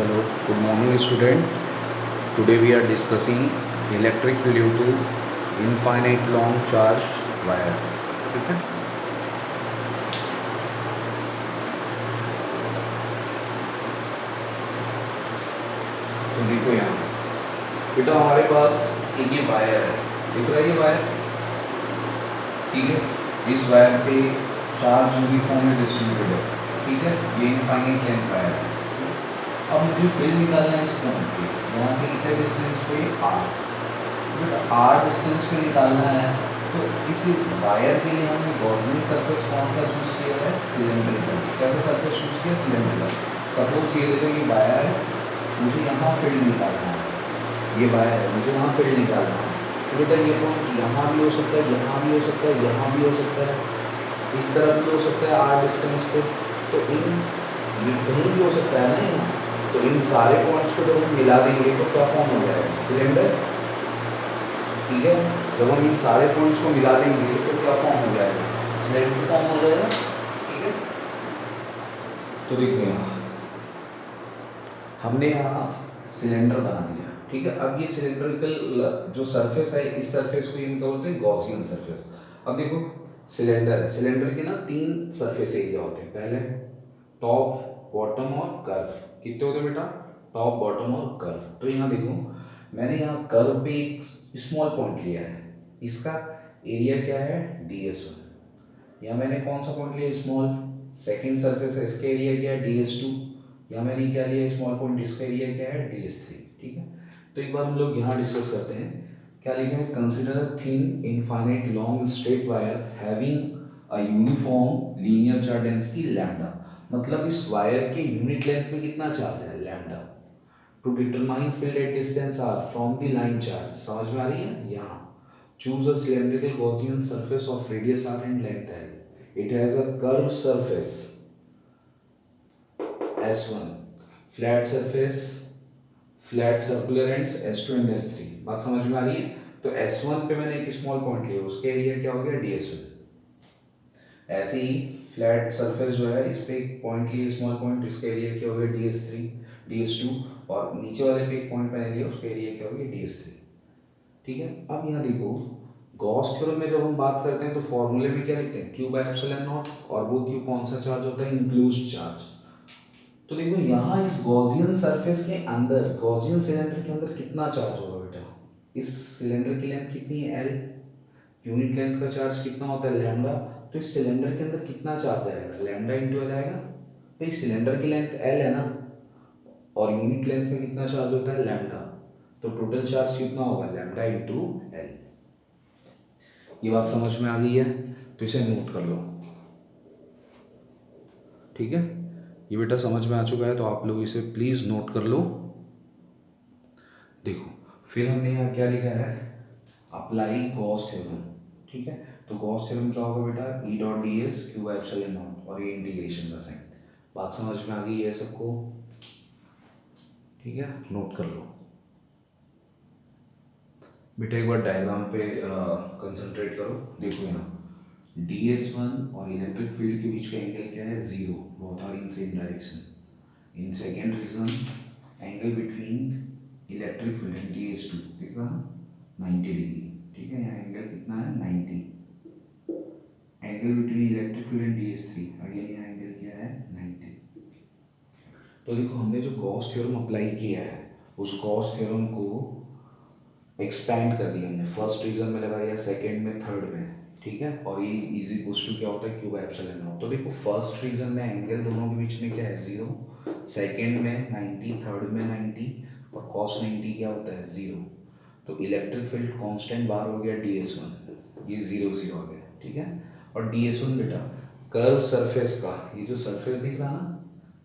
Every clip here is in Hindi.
Hello, good morning student. Today we are discussing electric field due to infinite long charged wire. ठीक है. तो देखो यहाँ बेटा हमारे पास एक ये वायर है, दिख रहा है ये वायर, ठीक है. इस वायर पे चार्ज यूनिफॉर्म में डिस्ट्रीब्यूटेड है, ठीक है. ये इनफाइनाइट लेंथ वायर है. अब मुझे फील्ड निकालना है इस पॉइंट पे, यहाँ से इतने डिस्टेंस पे आर, बट आर डिस्टेंस पे निकालना है. तो इस वायर के लिए हमने गॉसियन सरफेस कौन सा चूज किया है? सिलेंड्रिकल. कैसा सरफेस चूज किया? सिलेंड्रिकल. सपोज ये देखो ये वायर है, मुझे यहाँ फील्ड निकालना है. ये वायर है, मुझे यहाँ फील्ड निकालना है. तो बेटा ये पॉइंट यहाँ भी हो सकता है, यहाँ भी हो सकता है, यहाँ भी हो सकता है, इस तरफ भी हो सकता है आर डिस्टेंस पे. तो इन कहीं भी हो सकता है ना यहाँ. तो इन सारे पॉइंट्स को जब हम मिला देंगे तो क्या फॉर्म हो जाएगा? सिलेंडर. ठीक है. जब हम इन सारे पॉइंट्स को मिला देंगे तो क्या फॉर्म हो जाएगा? सिलेंडर फॉर्म हो जाएगा. ठीक है. तो देखो यहाँ हमने यहाँ सिलेंडर बना दिया, ठीक है. अब ये सिलेंड्रिकल जो सरफेस है, इस सरफेस को इनका बोलते हैं गॉसियन सरफेस. अब देखो सिलेंडर है, सिलेंडर के ना 3 सरफेस एरिया होते हैं. पहले टॉप, बॉटम और कर्व. कितने होते हैं बेटा? टॉप, बॉटम और कर्व. तो यहाँ देखो मैंने यहाँ कर्व पे एक स्मॉल पॉइंट लिया है. इसका एरिया क्या है? ds1. यहाँ मैंने कौन सा पॉइंट लिया? स्मॉल. सेकेंड सरफेस है, इसका एरिया क्या है? ds2. यहाँ मैंने क्या लिया? Small point. इसका एरिया क्या है? ds3. ठीक है. तो एक बार हम लोग यहाँ डिस्कस करते हैं. क्या लिखा है? Consider a thin infinite long straight wire having a uniform linear charge density lambda. मतलब इस वायर के यूनिट लेंथ में कितना चार्ज है? Lambda. To determine field at distance R from the line charge. समझ में आ रही है? यहाँ choose a cylindrical Gaussian surface of radius R and length L. It has a curved surface S1, flat surface, flat circular ends S2 and S3. बात समझ में आ रही है? तो S1 पे मैंने एक स्मॉल पॉइंट लिया, उसका एरिया क्या हो गया? ds1. ऐसे ही फ्लैट सरफेस जो है, इस पे एक पॉइंट लिया, स्मॉल पॉइंट, इसका एरिया क्या हो गया? ds3, ds2. और नीचे वाले पे एक पॉइंट मैंने लिया, उसका एरिया क्या हो गया? ds3. ठीक है. अब यहाँ देखो गॉस थ्योरम में जब हम बात करते हैं तो फॉर्मूले में क्या लिखते हैं? Q by epsilon not. और वो Q कौन सा चार्ज होता है? इंक्लूज्ड चार्ज. तो देखो यहाँ इस गॉसियन सरफेस के अंदर, गॉसियन सिलेंडर के अंदर कितना चार्ज होगा बेटा? इस सिलेंडर की लेंथ कितनी है? L. यूनिट लेंथ का चार्ज कितना होता है? लैम्डा. तो इस सिलेंडर के अंदर कितना चार्ज आएगा? लैम्डा इंटू एल आएगा. तो इस सिलेंडर की लेंथ L है ना, और यूनिट लेंथ में कितना चार्ज होता है? लैम्डा. तो टोटल चार्ज कितना होगा? Lambda into L. ये बात समझ में आ गई है? तो इसे नोट कर लो. ठीक है. ये बेटा समझ में आ चुका है, तो आप लोग इसे प्लीज़ नोट कर लो. देखो फिर हमने यहाँ क्या लिखा है? Apply Gauss theorem. ठीक है. तो गॉस थ्योरम क्या होगा बेटा? E dot D S Q by epsilon not. और ये इंटीग्रेशन का साइन. बात समझ में आ गई है सबको? ठीक है. नोट कर लो बेटा. एक बार डायग्राम पे कंसंट्रेट करो. देखो यहाँ ds1 और इलेक्ट्रिक फील्ड के बीच का एंगल क्या है? 0. Both are in same direction. In second region angle between electric field and ds2 दिख रहा ना? 90 डिग्री. ठीक है. यहाँ एंगल कितना है? 90. Angle between electric field and ds3 again यहाँ एंगल क्या है? 90. तो देखो हमने जो गॉस थ्योरम अप्लाई किया है, उस गॉस थ्योरम को एक्सपैंड कर दिया हमने. फर्स्ट रीजन में लगा दिया, सेकेंड में, थर्ड में. ठीक है. और ये इज इक्वल्स टू क्या होता है? Q by epsilon naught. तो देखो फर्स्ट रीजन में एंगल दोनों के बीच में क्या है? 0. सेकेंड में 90, थर्ड में 90. और cos 90 क्या होता है? 0. तो इलेक्ट्रिक फील्ड कांस्टेंट बाहर हो गया ds1. ये 0 0 आ गया. ठीक है. और ds1 बेटा कर्व सरफेस का, ये जो सरफेस दिख रहा ना,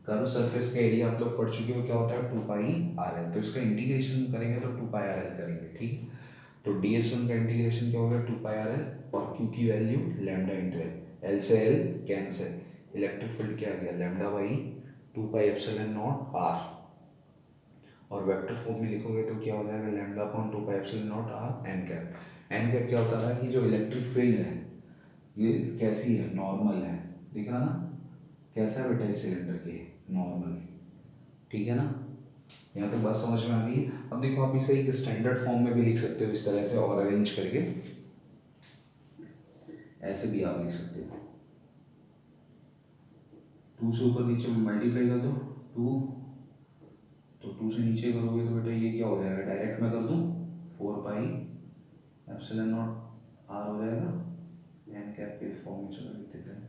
कर्व सरफेस का एरिया आप लोग पढ़ चुके हो, क्या होता है? 2πr l. तो इसका इंटीग्रेशन करेंगे तो 2πr l करेंगे. ठीक. तो ds1 का इंटीग्रेशन क्या होगा? 2πr l. और q की value lambda into L. L से एल कैंसिल. इलेक्ट्रिक फील्ड क्या आ गया? Lambda by 2π epsilon naught r. और वेक्टर फॉर्म में लिखोगे तो क्या हो जाएगा? Lambda upon 2π epsilon naught r N cap. N cap क्या होता है कि जो इलेक्ट्रिक फील्ड है ये कैसी है? नॉर्मल है. दिख रहा ना? कैसा है बेटा? इस सिलेंडर के नॉर्मल. ठीक है ना? यहाँ तक बात समझ में आ गई। अब देखो आप इसे एक स्टैंडर्ड फॉर्म में भी लिख सकते हो इस तरह से, और अरेंज करके ऐसे भी आप लिख सकते हो। 2 से ऊपर नीचे मल्टीप्लाई कर दो 2, तो 2 से नीचे करोगे तो बेटा ये क्या हो जाएगा, डायरेक्ट मैं कर दूँ 4 पाई एप्सिलॉन नॉट आर हो जाएगा, एन कैप के फॉर्म में चलो लिख देते हैं।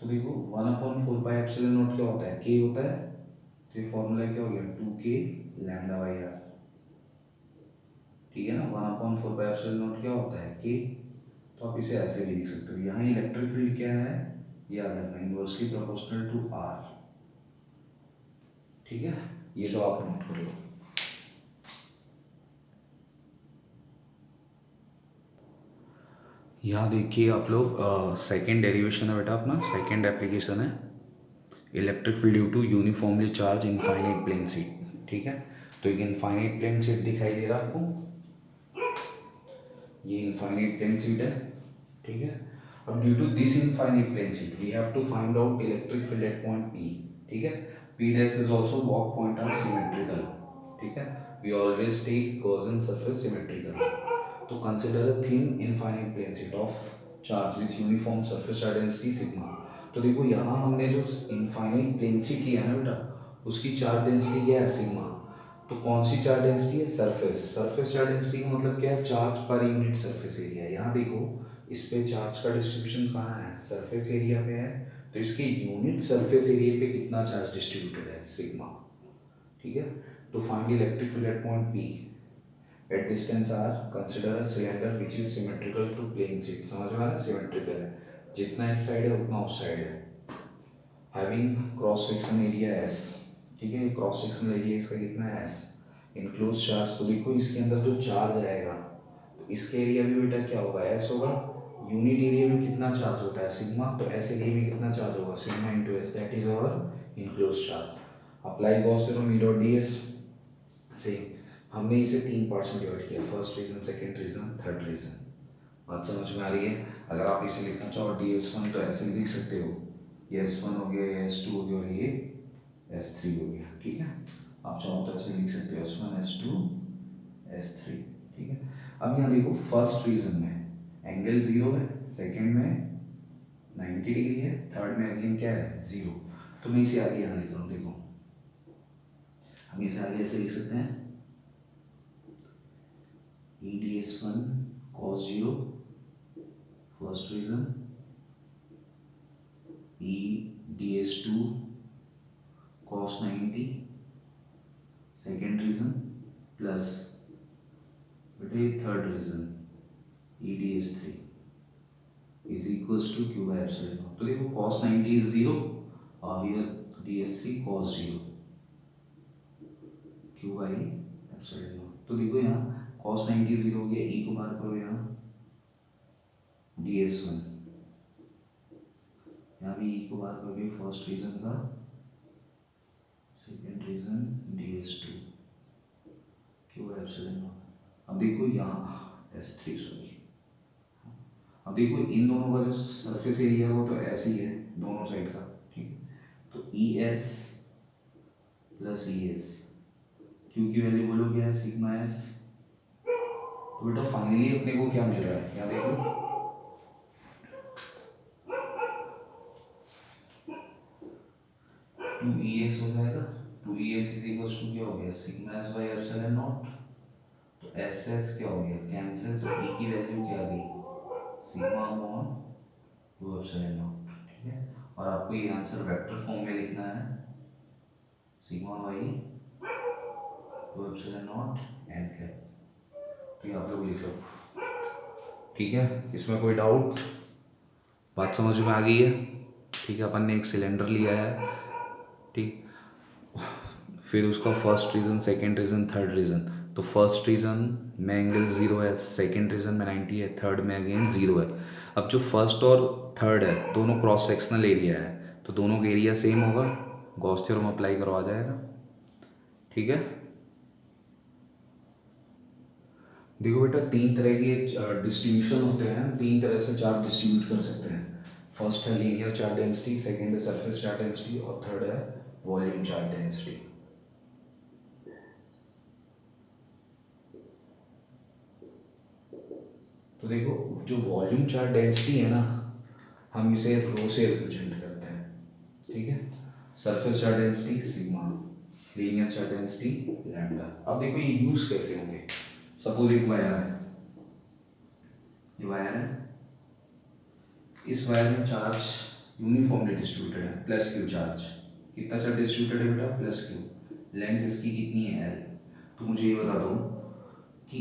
तो देखो 1/4 पाई एप्सिलॉन नॉट क्या होता है, के होता है, तो ये फॉर्मूला क्या हो गया 2k लैम्डा बाई आर, ठीक है ना। 1/4 पाई एप्सिलॉन नॉट क्या होता है के, तो आप इसे ऐसे भी लिख सकते हो। यहाँ इलेक्ट्रिक फील्ड क्या है, याद रखना इनवर्सली प्रोपोर्शनल टू आर, ठीक है, ये सब आप नोट कर लो। यहाँ देखिए आप लोग सेकेंड डेरिवेशन है बेटा अपना, सेकेंड एप्लीकेशन है electric field due to uniformly charge infinite plane sheet, ठीक है। तो एक इनफाइनाइट प्लेन शीट दिखाई दे रहा है आपको, ये इनफाइनाइट प्लेन शीट है, ठीक है। अब due to this infinite plane sheet we have to find out electric field at point P, ठीक है। P dash is also walk point R symmetrical, ठीक है। We always take Gaussian surface symmetrical. तो consider a thin infinite plane sheet of charge with uniform surface charge density sigma. तो देखो यहाँ हमने जो इनफाइनाइट प्लेन शीट लिया है ना बेटा, उसकी चार्ज डेंसिटी क्या है सिग्मा। तो कौन सी चार्ज डेंसिटी है, सरफेस, सरफेस चार्ज डेंसिटी का मतलब क्या है, charge per unit surface area. यहाँ देखो इस पे चार्ज का डिस्ट्रीब्यूशन कहाँ है, सरफेस एरिया पे है, तो इसके यूनिट सरफेस एरिया पे कितना चार्ज डिस्ट्रीब्यूटेड है, सिग्मा, ठीक है। तो find electric field at point P at distance R, consider a cylinder which is symmetrical to plane sheet. समझ में आ रहा है, सिमेट्रिकल है, जितना इस साइड है उतना उस साइड है, having cross section area S, ठीक है। क्रॉस सेक्शनल एरिया इसका कितना है एस, इनक्लोज चार्ज। तो देखो इसके अंदर जो चार्ज आएगा तो इसके एरिया भी बेटा क्या होगा, एस होगा। यूनिट एरिया में कितना चार्ज होता है सिग्मा, तो ऐसे एरिया में कितना चार्ज होगा, sigma into S, that is our enclose charge. Apply Gauss theorem E dot D S से हमने इसे 3 पार्ट्स में डिवाइड किया, first region, second region, third region. बात समझ में आ रही है। अगर आप इसे लिखना चाहो डी एस वन तो ऐसे लिख सकते हो, ये एस वन हो गया, ये एस टू हो गया, और ये एस थ्री हो गया, ठीक है। आप चाहो तो ऐसे लिख सकते हो S one S two S three, ठीक है। अब यहाँ देखो फर्स्ट रीजन में एंगल 0 है, सेकेंड में 90 डिग्री है, थर्ड में अगेन क्या है 0। तो मैं इसे आगे यहाँ लिख रहा हूँ, देखो हम इसे आगे ऐसे लिख सकते हैं E D S one cos 0 first region, E D S two cos 90 second region, plus बेटे third region E D S three is equals to Q by epsilon naught. तो देखो कॉस 90 इज 0 और here D S three cos 0 Q by epsilon naught. तो देखो यहाँ कॉस 90 0 हो गया, ई को बाहर करो, यहाँ डी एस वन, यहाँ भी ई को बाहर करोगे फर्स्ट रीजन का, second region D S two Q by epsilon naught. अब देखो यहाँ एस थ्री, सॉरी, अब देखो इन दोनों का जो सरफेस एरिया है वो तो ऐसे ही है दोनों साइड का, ठीक है। तो E S plus E S, Q की वैल्यू बोलो क्या है सिग्मा एस। तो बेटा फाइनली अपने को क्या मिल रहा है, क्या देखो 2ES हो जाएगा, 2ES इज इक्वल टू क्या हो गया sigma S by epsilon naught. तो एस एस क्या हो गया कैंसिल, तो ई की वैल्यू क्या आ गई सिग्मा अपॉन 2 एप्सिलॉन नॉट, ठीक है। और आपको ये आंसर वेक्टर फॉर्म में लिखना है, sigma by 2 epsilon not an cap. तो ये आप लोग लिख लो, ठीक है। इसमें कोई डाउट, बात समझ में आ गई है, ठीक है। अपन ने एक सिलेंडर लिया है, ठीक, फिर उसका first reason, second reason, third reason. तो फर्स्ट रीज़न में एंगल 0 है, सेकेंड रीज़न में 90 है, थर्ड में अगेन 0 है। अब जो फर्स्ट और थर्ड है दोनों क्रॉस सेक्शनल एरिया है, तो दोनों का एरिया सेम होगा, गॉस थ्योरम अप्लाई करो आ जाएगा, ठीक है। देखो बेटा 3 तरह के डिस्ट्रीब्यूशन होते हैं, 3 तरह से चार्ज डिस्ट्रीब्यूट कर सकते हैं। फर्स्ट है लीनियर चार्ज डेंसिटी, सेकेंड है सरफेस चार्ज डेंसिटी, और थर्ड है वॉल्यूम चार्ज डेंसिटी। तो देखो जो वॉल्यूम चार्ज डेंसिटी है ना, हम इसे रो से रिप्रेजेंट करते हैं, ठीक है। Surface charge density sigma, linear charge density lambda. अब देखो ये यूज कैसे होंगे। सपोज एक वायर है, ये वायर है, इस वायर में चार्ज यूनिफॉर्मली डिस्ट्रीब्यूटेड है, प्लस क्यू चार्ज। कितना चार्ज डिस्ट्रीब्यूटेड है बेटा? Plus Q. लेंथ इसकी कितनी है? एल। तो मुझे ये बता दो कि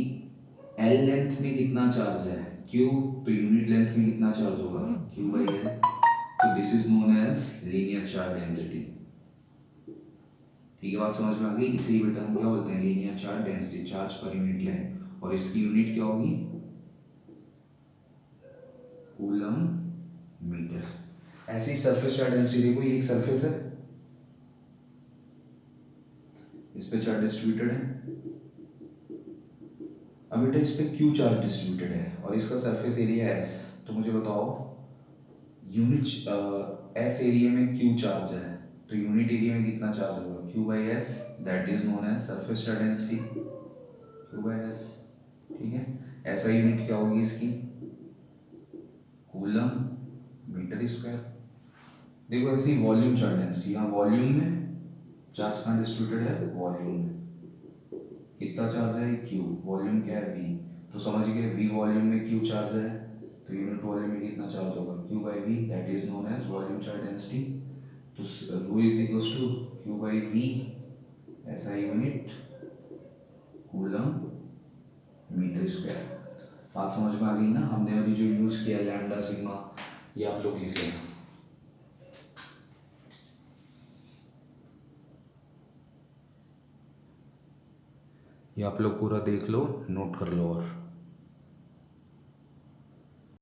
एल लेंथ में कितना चार्ज है? क्यू। तो यूनिट लेंथ में कितना चार्ज होगा? Q by L. तो this is known as linear charge density. ठीक है, बात समझ में आ गई। इसी बेटा हम क्या बोलते हैं? Linear charge density, charge per unit length. और इसकी यूनिट क्या होगी? Coulomb metre. ऐसी सरफेस चार्ज डेंसिटी देखो, ये एक सरफेस है, इस पे चार्ज डिस्ट्रीब्यूटेड है। अब बेटा इस पे क्यू चार्ज डिस्ट्रीब्यूटेड है और इसका सरफेस एरिया एस। तो मुझे बताओ यूनिट एस एरिया में क्यू चार्ज है, तो यूनिट एरिया में कितना चार्ज होगा? Q by S. That is known as surface charge density, Q by S. ठीक है, ऐसा यूनिट क्या होगी इसकी? Coulomb metre square. देखो ऐसी वॉल्यूम चार्ज डेंसिटी, यहाँ वॉल्यूम में चार्ज कहाँ डिस्ट्रीब्यूटेड है? वॉल्यूम में। कितना चार्ज है? क्यू। वॉल्यूम क्या है? वी। तो समझ गए, वी वॉल्यूम में क्यू चार्ज है, तो यूनिट वॉल्यूम में कितना चार्ज होगा? Q by V. That is known as volume charge density. तो rho is equals to Q by V, ऐसा यूनिट कूलम मीटर स्क्वायर। बात समझ में आ गई ना? हमने अभी जो यूज किया लैम्डा सिग्मा, ये आप लोग लिख लेना। ये आप लोग पूरा देख लो, नोट कर लो। और